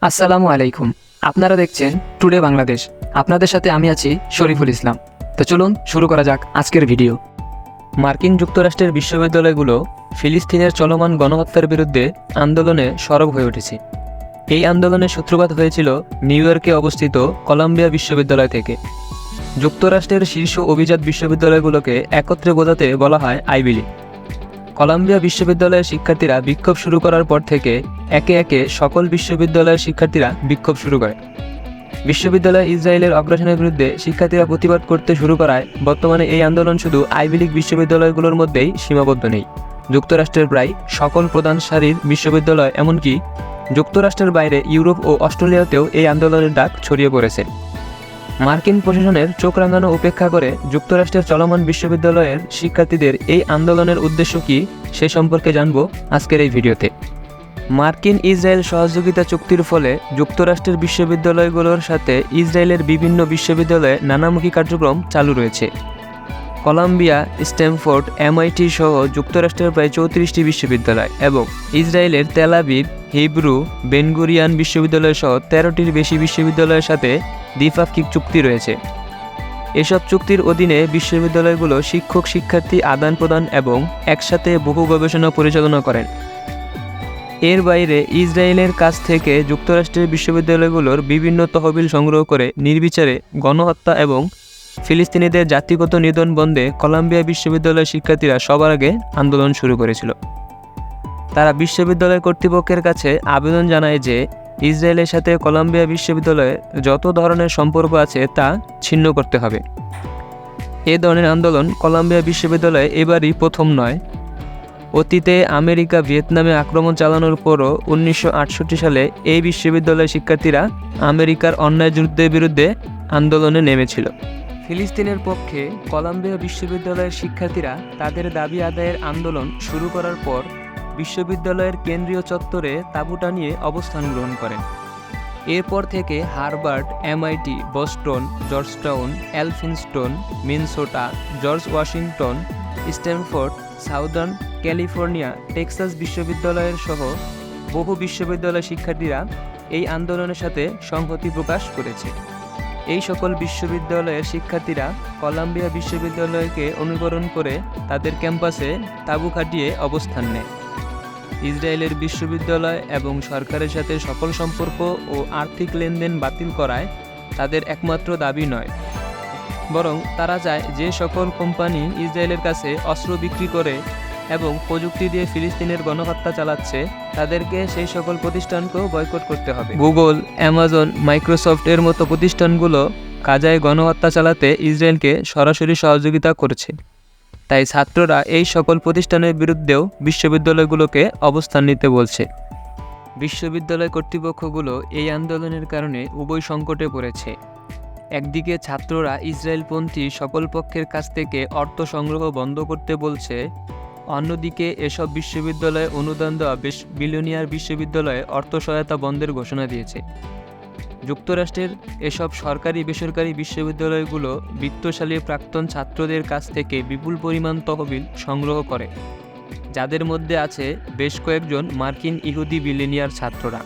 আসসালামু আলাইকুম। আপনারা দেখছেন টুডে বাংলাদেশ। আপনাদের সাথে আমি আছি শরীফুল ইসলাম। তো চলুন শুরু করা যাক আজকের ভিডিও। মার্কিন যুক্তরাষ্ট্রের বিশ্ববিদ্যালয়গুলো ফিলিস্তিনের চলমান গণহত্যার বিরুদ্ধে আন্দোলনে সরব হয়ে উঠেছে। এই আন্দোলনের সূত্রপাত হয়েছিল নিউ ইয়র্কে অবস্থিত কলাম্বিয়া বিশ্ববিদ্যালয় থেকে। যুক্তরাষ্ট্রের শীর্ষ অভিজাত বিশ্ববিদ্যালয়গুলোকে একত্রে বোঝাতে বলা হয় আইভি লীগ। কলাম্বিয়া বিশ্ববিদ্যালয়ের শিক্ষার্থীরা বিক্ষোভ শুরু করার পর থেকে একে একে সকল বিশ্ববিদ্যালয়ের শিক্ষার্থীরা বিক্ষোভ শুরু করে। বিশ্ববিদ্যালয় ইসরায়েলের অগ্রাসনের বিরুদ্ধে শিক্ষার্থীরা প্রতিবাদ করতে শুরু করায় বর্তমানে এই আন্দোলন শুধু আইভি লীগ বিশ্ববিদ্যালয়গুলোর মধ্যেই সীমাবদ্ধ নেই। যুক্তরাষ্ট্রের প্রায় সকল প্রধান সারির বিশ্ববিদ্যালয়, এমনকি যুক্তরাষ্ট্রের বাইরে ইউরোপ ও অস্ট্রেলিয়াতেও এই আন্দোলনের ডাক ছড়িয়ে পড়েছে। মার্কিন প্রশাসনের চোখ রাঙানো উপেক্ষা করে যুক্তরাষ্ট্রের চলমান বিশ্ববিদ্যালয়ের শিক্ষার্থীদের এই আন্দোলনের উদ্দেশ্য কী সে সম্পর্কে জানব আজকের এই ভিডিওতে। মার্কিন ইসরায়েল সহযোগিতা চুক্তির ফলে যুক্তরাষ্ট্রের বিশ্ববিদ্যালয়গুলোর সাথে ইসরায়েলের বিভিন্ন বিশ্ববিদ্যালয়ে নানামুখী কার্যক্রম চালু রয়েছে। কলাম্বিয়া, স্ট্যামফোর্ড, MIT সহ যুক্তরাষ্ট্রের প্রায় 34টি বিশ্ববিদ্যালয় এবং ইসরায়েলের তেল আবিব, হিব্রু, বেনগুরিয়ান বিশ্ববিদ্যালয় সহ 13টির বেশি বিশ্ববিদ্যালয়ের সাথে দ্বিপাক্ষিক চুক্তি রয়েছে। এসব চুক্তির অধীনে বিশ্ববিদ্যালয়গুলো শিক্ষক-শিক্ষার্থী আদান প্রদান এবং একসাথে বহু গবেষণা পরিচালনা করেন। এর বাইরে ইসরায়েলের কাছ থেকে যুক্তরাষ্ট্রের বিশ্ববিদ্যালয়গুলোর বিভিন্ন তহবিল সংগ্রহ করে নির্বিচারে গণহত্যা এবং ফিলিস্তিনিদের জাতিগত নিধন বন্ধে কলাম্বিয়া বিশ্ববিদ্যালয়ের শিক্ষার্থীরা সবার আগে আন্দোলন শুরু করেছিল। তারা বিশ্ববিদ্যালয় কর্তৃপক্ষের কাছে আবেদন জানায় যে ইসরায়েলের সাথে কলাম্বিয়া বিশ্ববিদ্যালয়ের যত ধরনের সম্পর্ক আছে তা ছিন্ন করতে হবে। এ ধরনের আন্দোলন কলাম্বিয়া বিশ্ববিদ্যালয়ে এবারই প্রথম নয়। অতীতে আমেরিকা ভিয়েতনামে আক্রমণ চালানোর পরও 1968 সালে এই বিশ্ববিদ্যালয়ের শিক্ষার্থীরা আমেরিকার অন্যায় যুদ্ধের বিরুদ্ধে আন্দোলনে নেমেছিল। ফিলিস্তিনের পক্ষে কলাম্বিয়া বিশ্ববিদ্যালয়ের শিক্ষার্থীরা তাদের দাবি আদায়ের আন্দোলন শুরু করার পর বিশ্ববিদ্যালয়ের কেন্দ্রীয় চত্বরে তাঁবু টানিয়ে অবস্থান গ্রহণ করেন। এরপর থেকে Harvard, MIT, Boston, Georgetown, Elphinstone, Minnesota, George Washington, Stamford, southern California, Texas বিশ্ববিদ্যালয়ের সহ বহু বিশ্ববিদ্যালয় শিক্ষার্থীরা এই আন্দোলনের সাথে সংহতি প্রকাশ করেছে। এই সকল বিশ্ববিদ্যালয়ের শিক্ষার্থীরা কলাম্বিয়া বিশ্ববিদ্যালয়কে অনুকরণ করে তাদের ক্যাম্পাসে তাঁবু খাটিয়ে অবস্থান নেয়। ইসরায়েলের বিশ্ববিদ্যালয় এবং সরকারের সাথে সকল সম্পর্ক ও আর্থিক লেনদেন বাতিল করায় তাদের একমাত্র দাবি নয়, বরং তারা চায় যে সকল কোম্পানি ইসরায়েলের কাছে অস্ত্র বিক্রি করে এবং প্রযুক্তি দিয়ে ফিলিস্তিনের গণহত্যা চালাচ্ছে তাদেরকে সেই সকল প্রতিষ্ঠানকেও বয়কট করতে হবে। গুগল, অ্যামাজন, মাইক্রোসফট এর মতো প্রতিষ্ঠানগুলো গাজায় গণহত্যা চালাতে ইসরায়েলকে সরাসরি সহযোগিতা করছে। তাই ছাত্ররা এই সকল প্রতিষ্ঠানের বিরুদ্ধেও বিশ্ববিদ্যালয়গুলোকে অবস্থান নিতে বলছে। বিশ্ববিদ্যালয় কর্তৃপক্ষগুলো এই আন্দোলনের কারণে উভয় সংকটে পড়েছে। একদিকে ছাত্ররা ইসরায়েলপন্থী সকল পক্ষের কাছ থেকে অর্থ সংগ্রহ বন্ধ করতে বলছে, অন্যদিকে এসব বিশ্ববিদ্যালয়ে অনুদান দেওয়া বেশ বিলিয়নিয়ার বিশ্ববিদ্যালয়ে অর্থ সহায়তা বন্ধের ঘোষণা দিয়েছে। যুক্তরাষ্ট্রের এসব সরকারি বেসরকারি বিশ্ববিদ্যালয়গুলো বিত্তশালী প্রাক্তন ছাত্রদের কাছ থেকে বিপুল পরিমাণ তহবিল সংগ্রহ করে, যাদের মধ্যে আছে বেশ কয়েকজন মার্কিন ইহুদি বিলিয়নিয়ার ছাত্ররা।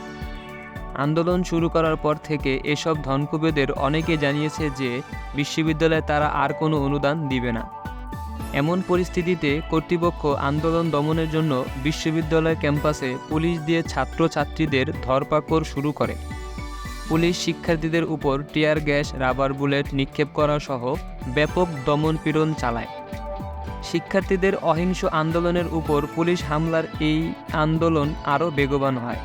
আন্দোলন শুরু করার পর থেকে এসব ধনকুবেদের অনেকে জানিয়েছে যে বিশ্ববিদ্যালয়ে তারা আর কোনো অনুদান দিবে না। এমন পরিস্থিতিতে কর্তৃপক্ষ আন্দোলন দমনের জন্য বিশ্ববিদ্যালয় ক্যাম্পাসে পুলিশ দিয়ে ছাত্রছাত্রীদের ধরপাকড় শুরু করে। পুলিশ শিক্ষার্থীদের উপর টিয়ার গ্যাস, রাবার বুলেট নিক্ষেপ করা সহ ব্যাপক দমন-পীড়ন চালায়। শিক্ষার্থীদের অহিংস আন্দোলনের উপর পুলিশ হামলার এই আন্দোলন আরও বেগবান হয়।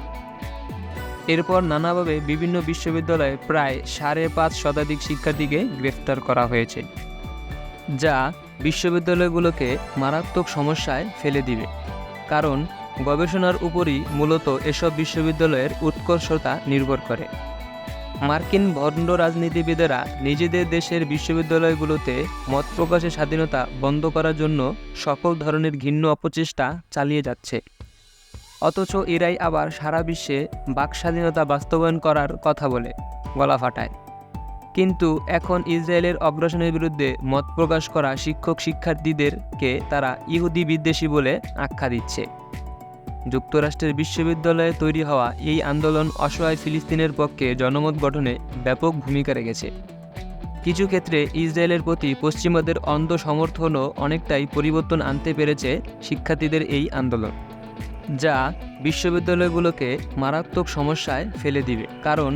এরপর নানাভাবে বিভিন্ন বিশ্ববিদ্যালয়ে প্রায় 5.5 শতাধিক শিক্ষার্থীকে গ্রেফতার করা হয়েছে, যা বিশ্ববিদ্যালয়গুলোকে মারাত্মক সমস্যায় ফেলে দিবে। কারণ গবেষণার উপরই মূলত এসব বিশ্ববিদ্যালয়ের উৎকর্ষতা নির্ভর করে। মার্কিন ভণ্ড রাজনীতিবিদেরা নিজেদের দেশের বিশ্ববিদ্যালয়গুলোতে মত প্রকাশের স্বাধীনতা বন্ধ করার জন্য সকল ধরনের ঘৃণ্য অপচেষ্টা চালিয়ে যাচ্ছে, অথচ এরাই আবার সারা বিশ্বে বাক স্বাধীনতা বাস্তবায়ন করার কথা বলে গলা ফাটায়। কিন্তু এখন ইসরায়েলের অগ্রাসনের বিরুদ্ধে মত প্রকাশ করা শিক্ষক শিক্ষার্থীদেরকে তারা ইহুদি বিদ্বেষী বলে আখ্যা দিচ্ছে। যুক্তরাষ্ট্রের বিশ্ববিদ্যালয়ে তৈরি হওয়া এই আন্দোলন অসহায় ফিলিস্তিনের পক্ষে জনমত গঠনে ব্যাপক ভূমিকা রেখেছে। কিছু ক্ষেত্রে ইসরায়েলের প্রতি পশ্চিমাদের অন্ধ সমর্থনও অনেকটাই পরিবর্তন আনতে পেরেছে শিক্ষার্থীদের এই আন্দোলন, যা বিশ্ববিদ্যালয়গুলোকে মারাত্মক সমস্যায় ফেলে দিবে। কারণ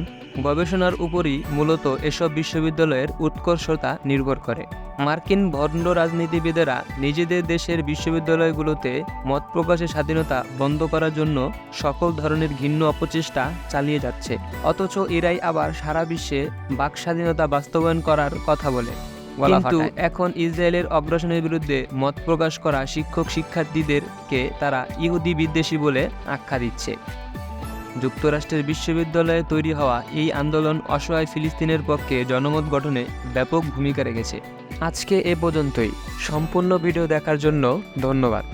গবেষণার উপরই মূলত এসব বিশ্ববিদ্যালয়ের উৎকর্ষতা নির্ভর করে। মার্কিন ভণ্ড রাজনীতিবিদেরা নিজেদের দেশের বিশ্ববিদ্যালয়গুলোতে মত প্রকাশের স্বাধীনতা বন্ধ করার জন্য সকল ধরনের ঘৃণ্য অপচেষ্টা চালিয়ে যাচ্ছে, অথচ এরাই আবার সারা বিশ্বে বাক স্বাধীনতা বাস্তবায়ন করার কথা বলে। কিন্তু এখন ইসরায়েলের অগ্রাসনের বিরুদ্ধে মত প্রকাশ করা শিক্ষার্থীদেরকে তারা ইহুদি বিদ্বেষী বলে আখ্যা দিচ্ছে। যুক্তরাষ্ট্রের বিশ্ববিদ্যালয়ে তৈরি হওয়া এই আন্দোলন অসহায় ফিলিস্তিনের পক্ষে জনমত গঠনে ব্যাপক ভূমিকা রেখেছে। আজকে এ পর্যন্তই। সম্পূর্ণ ভিডিও দেখার জন্য ধন্যবাদ।